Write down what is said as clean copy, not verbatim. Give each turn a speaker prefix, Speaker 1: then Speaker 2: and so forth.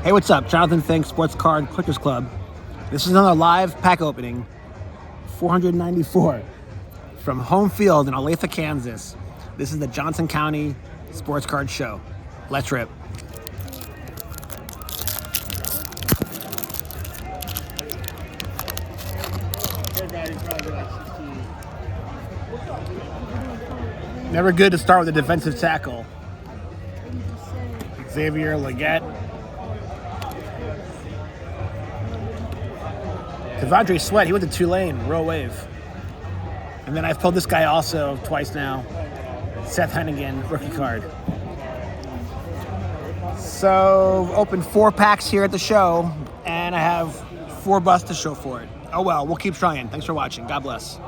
Speaker 1: Hey, what's up? Jonathan Fink, Sports Card Collectors Club. This is another live pack opening. 494 from home field in Olathe, Kansas. This is the Johnson County Sports Card Show. Let's rip. Never good to start with a defensive tackle. Xavier Legette. Devondre Sweat, he went to Tulane, Royal Wave. And then I've pulled this guy also twice now. Seth Hennigan, rookie card. So, opened 4 packs here at the show, and I have 4 busts to show for it. Oh well, we'll keep trying. Thanks for watching. God bless.